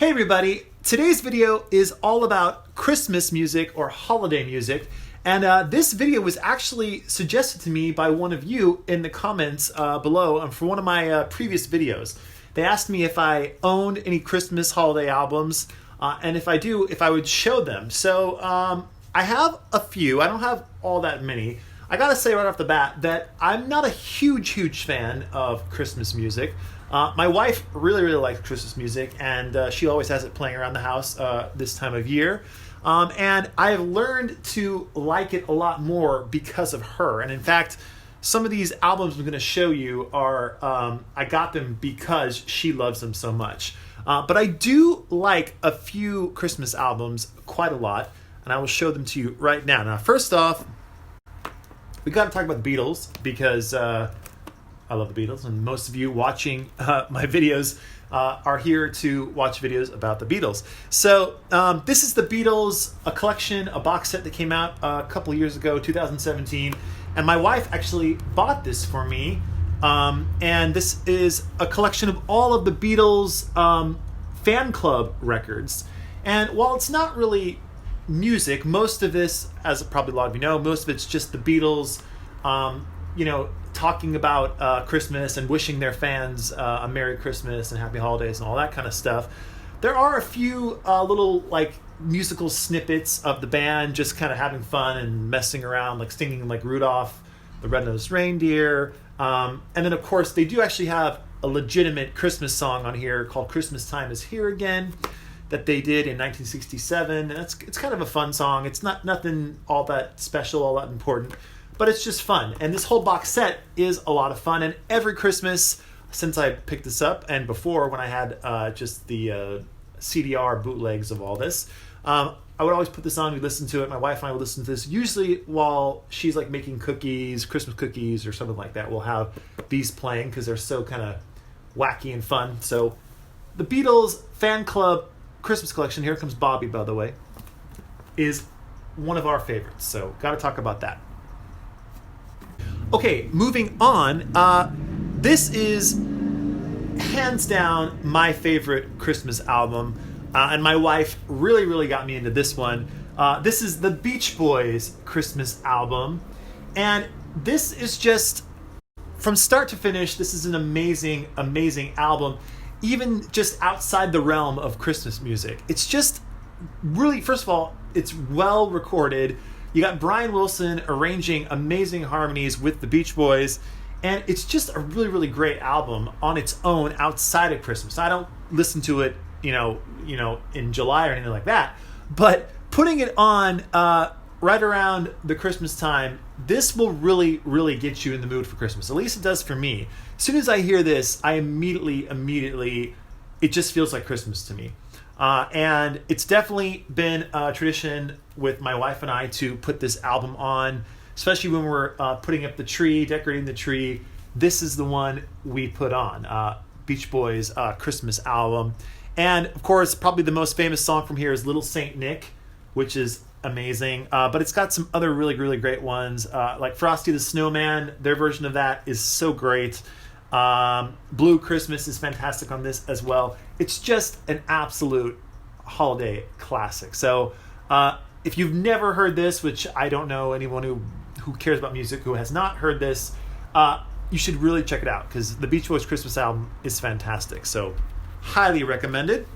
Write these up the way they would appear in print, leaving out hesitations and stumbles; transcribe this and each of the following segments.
Hey everybody, today's video is all about Christmas music or holiday music, and this video was actually suggested to me by one of you in the comments below for one of my previous videos. They asked me if I owned any Christmas holiday albums, and if I do, if I would show them. So I have a few. I don't have all that many. I gotta say right off the bat that I'm not a huge fan of Christmas music. My wife really likes Christmas music, and she always has it playing around the house this time of year. And I've learned to like it a lot more because of her. And in fact, some of these albums I'm going to show you are, I got them because she loves them so much. But I do like a few Christmas albums quite a lot, and I will show them to you right now. Now, first off, we got to talk about the Beatles because I love the Beatles, and most of you watching my videos are here to watch videos about the Beatles. So this is the Beatles, a collection, a box set that came out a couple years ago, 2017, and my wife actually bought this for me, and this is a collection of all of the Beatles fan club records. And while it's not really music, most of this, as probably a lot of you know, most of it's just the Beatles, talking about Christmas and wishing their fans a Merry Christmas and Happy Holidays and all that kind of stuff. There are a few little musical snippets of the band just kind of having fun and messing around, like singing like Rudolph the Red-Nosed Reindeer. And then of course they do actually have a legitimate Christmas song on here called Christmas Time Is Here Again that they did in 1967. And it's kind of a fun song. It's not nothing all that special, all that important, but it's just fun. And this whole box set is a lot of fun. And every Christmas since I picked this up, and before when I had just the CDR bootlegs of all this, I would always put this on. We listen to it. My wife and I would listen to this usually while she's like making cookies, Christmas cookies or something like that. We'll have these playing because they're so kind of wacky and fun. So the Beatles Fan Club Christmas Collection, Here Comes Bobby, by the way, is one of our favorites. So got to talk about that. Okay, moving on. This is hands down my favorite Christmas album, and my wife really got me into this one. This is the Beach Boys Christmas album, and this is just from start to finish. This is an amazing album, even just outside the realm of Christmas music. It's just really, first of all, it's well recorded. You got Brian Wilson arranging amazing harmonies with the Beach Boys, and it's just a really great album on its own outside of Christmas. I don't listen to it, in July or anything like that, but putting it on right around the Christmas time, this will really get you in the mood for Christmas. At least it does for me. As soon as I hear this, I immediately, it just feels like Christmas to me. And it's definitely been a tradition with my wife and I to put this album on, especially when we're putting up the tree, decorating the tree. This is the one we put on, Beach Boys Christmas album. And of course, probably the most famous song from here is Little Saint Nick, which is amazing. But it's got some other really great ones, like Frosty the Snowman. Their version of that is so great. Blue Christmas is fantastic on this as well. It's just an absolute holiday classic. So if you've never heard this, which I don't know anyone who cares about music who has not heard this, you should really check it out because the Beach Boys Christmas album is fantastic. So highly recommended.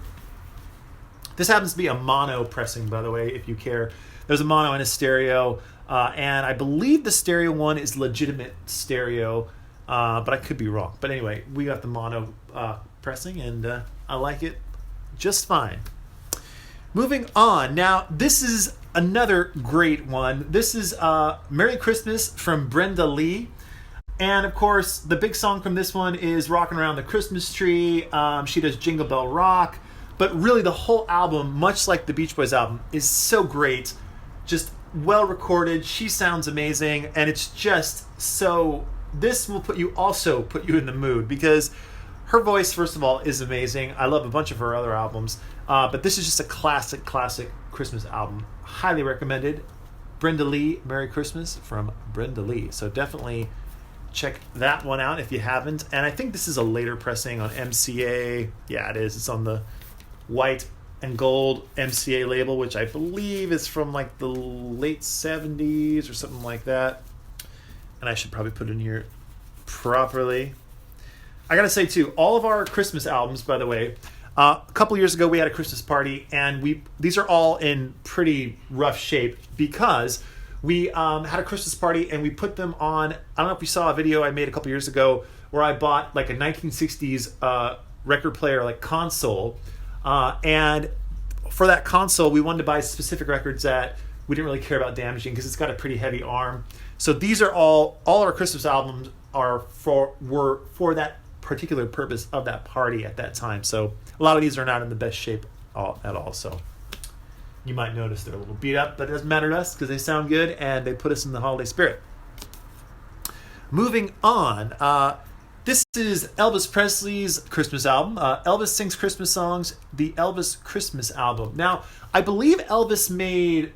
This happens to be a mono pressing, by the way, if you care. There's a mono and a stereo, and I believe the stereo one is legitimate stereo. But I could be wrong. But anyway, we got the mono pressing, and I like it just fine. Moving on. Now, this is another great one. This is Merry Christmas from Brenda Lee. And, of course, the big song from this one is Rockin' Around the Christmas Tree. She does Jingle Bell Rock. But really, the whole album, much like the Beach Boys album, is so great. Just well recorded. She sounds amazing. And it's just so... This will put you in the mood because her voice, first of all, is amazing. I love a bunch of her other albums, but this is just a classic Christmas album. Highly recommended. Brenda Lee, Merry Christmas from Brenda Lee. So definitely check that one out if you haven't. And I think this is a later pressing on MCA. Yeah, it is. It's on the white and gold MCA label, which I believe is from like the late 70s or something like that. And I should probably put it in here properly. I gotta say too, all of our Christmas albums, by the way, a couple years ago we had a Christmas party, and these are all in pretty rough shape because we had a Christmas party and we put them on. I don't know if you saw a video I made a couple years ago where I bought like a 1960s record player, like console. And for that console, we wanted to buy specific records that we didn't really care about damaging because it's got a pretty heavy arm. So these are all our Christmas albums were for that particular purpose of that party at that time. So a lot of these are not in the best shape at all. So you might notice they're a little beat up, but it doesn't matter to us because they sound good and they put us in the holiday spirit. Moving on. This is Elvis Presley's Christmas album. Elvis Sings Christmas Songs, the Elvis Christmas album. Now, I believe Elvis made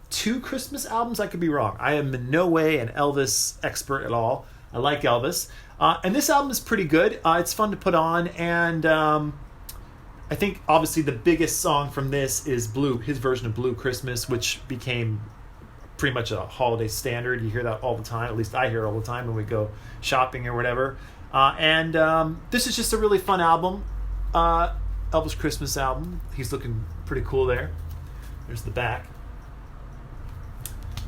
2 Christmas albums. I could be wrong. I am in no way an Elvis expert at all. I like Elvis. And this album is pretty good. It's fun to put on. And I think, obviously, the biggest song from this is his version of Blue Christmas, which became pretty much a holiday standard. You hear that all the time. At least I hear it all the time when we go shopping or whatever. And this is just a really fun album. Elvis Christmas album. He's looking pretty cool there. There's the back.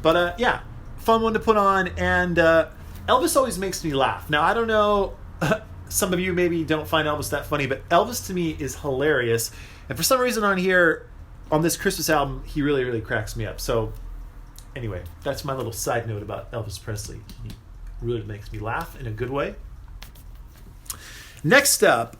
But yeah, fun one to put on. And Elvis always makes me laugh. Now, I don't know, some of you maybe don't find Elvis that funny, but Elvis to me is hilarious. And for some reason on here, on this Christmas album, he really, really cracks me up. So anyway, that's my little side note about Elvis Presley. He really makes me laugh in a good way. Next up,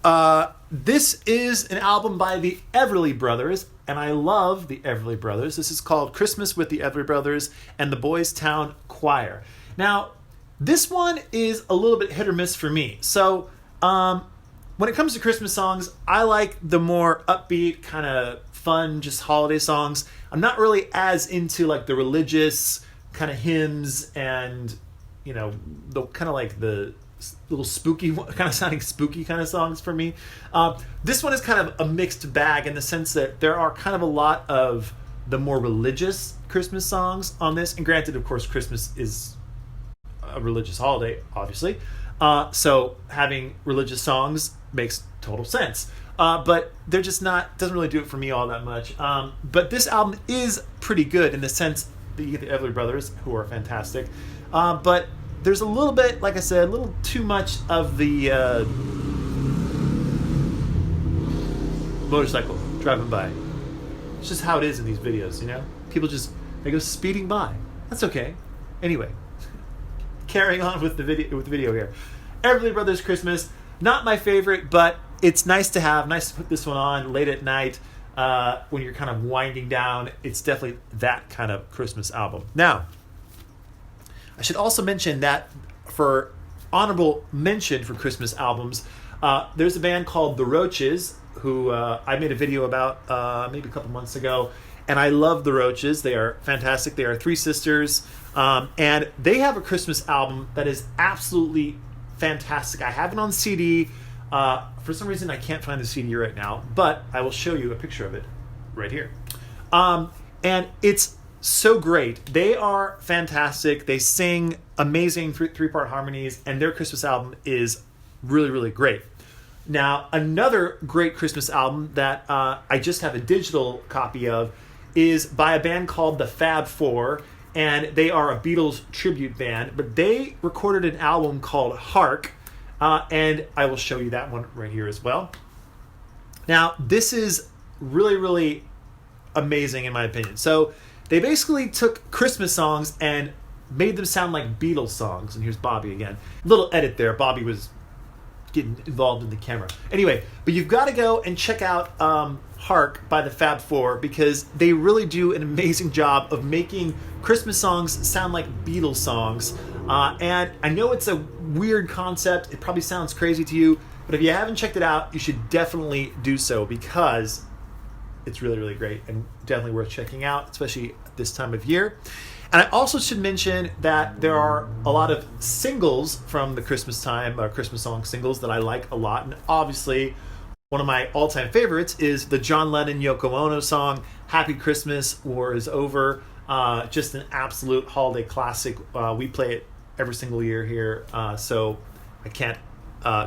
this is an album by the Everly Brothers, and I love the Everly Brothers. This is called Christmas with the Everly Brothers and the Boys Town Choir. Now, this one is a little bit hit or miss for me. So, when it comes to Christmas songs, I like the more upbeat, kind of fun, just holiday songs. I'm not really as into like the religious kind of hymns and, you know, the kind of like the little spooky, kind of sounding spooky kind of songs for me. This one is kind of a mixed bag in the sense that there are kind of a lot of the more religious Christmas songs on this. And granted, of course, Christmas is a religious holiday, obviously. So having religious songs makes total sense. But they're just doesn't really do it for me all that much. But this album is pretty good in the sense that you get the Everly Brothers, who are fantastic. But there's a little bit, like I said, a little too much of the motorcycle driving by. It's just how it is in these videos, you know? People they go speeding by. That's okay. Anyway, carrying on with the video here. Everly Brothers Christmas, not my favorite, but it's nice to put this one on late at night when you're kind of winding down. It's definitely that kind of Christmas album. Now, I should also mention that for honorable mention for Christmas albums, there's a band called The Roaches, who I made a video about maybe a couple months ago, and I love The Roaches. They are fantastic. They are 3 sisters, and they have a Christmas album that is absolutely fantastic. I have it on CD. For some reason, I can't find the CD right now, but I will show you a picture of it right here. And it's so great. They are fantastic. They sing amazing three-part harmonies, and their Christmas album is really, really great. Now, another great Christmas album that I just have a digital copy of is by a band called the Fab Four, and they are a Beatles tribute band, but they recorded an album called Hark, and I will show you that one right here as well. Now, this is really, really amazing in my opinion. So they basically took Christmas songs and made them sound like Beatles songs. And here's Bobby again. Little edit there. Bobby was getting involved in the camera. Anyway, but you've got to go and check out Hark by the Fab Four, because they really do an amazing job of making Christmas songs sound like Beatles songs. And I know it's a weird concept. It probably sounds crazy to you, but if you haven't checked it out, you should definitely do so, because it's really, really great and definitely worth checking out, especially this time of year. And I also should mention that there are a lot of singles from the Christmas time, Christmas song singles that I like a lot. And obviously, one of my all-time favorites is the John Lennon Yoko Ono song "Happy Christmas, War Is Over." Just an absolute holiday classic. We play it every single year here, so I can't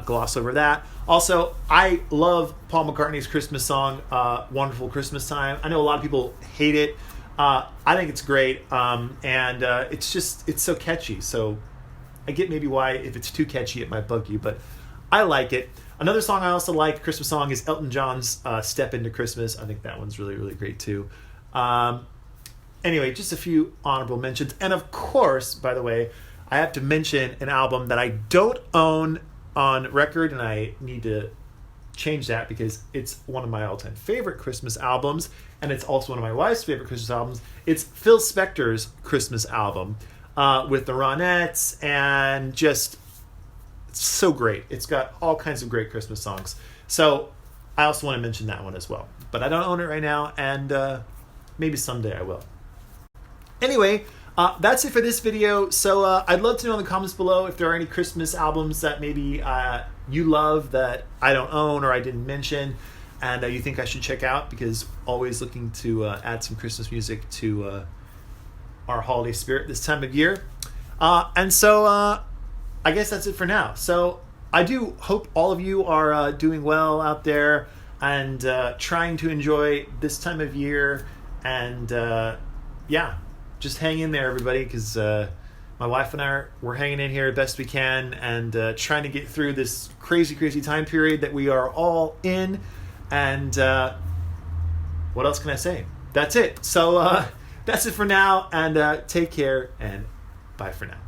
gloss over that. Also, I love Paul McCartney's Christmas song, "Wonderful Christmas Time." I know a lot of people hate it. I think it's great, and it's so catchy. So I get maybe why if it's too catchy it might bug you, but I like it. Another song I also like, Christmas song, is Elton John's "Step Into Christmas." I think that one's really, really great too. Anyway, just a few honorable mentions. And of course, by the way, I have to mention an album that I don't own on record, and I need to change that because it's one of my all-time favorite Christmas albums, and it's also one of my wife's favorite Christmas albums. It's Phil Spector's Christmas album with the Ronettes, and just it's so great. It's got all kinds of great Christmas songs. So I also want to mention that one as well. But I don't own it right now, and maybe someday I will. Anyway, that's it for this video. So I'd love to know in the comments below if there are any Christmas albums that maybe you love that I don't own or I didn't mention, and you think I should check out, because always looking to add some Christmas music to our holiday spirit this time of year. And so I guess that's it for now. So I do hope all of you are doing well out there and trying to enjoy this time of year. And yeah, just hang in there, everybody, because my wife and we're hanging in here best we can, and trying to get through this crazy, crazy time period that we are all in. And what else can I say? That's it. So that's it for now, and take care, and bye for now.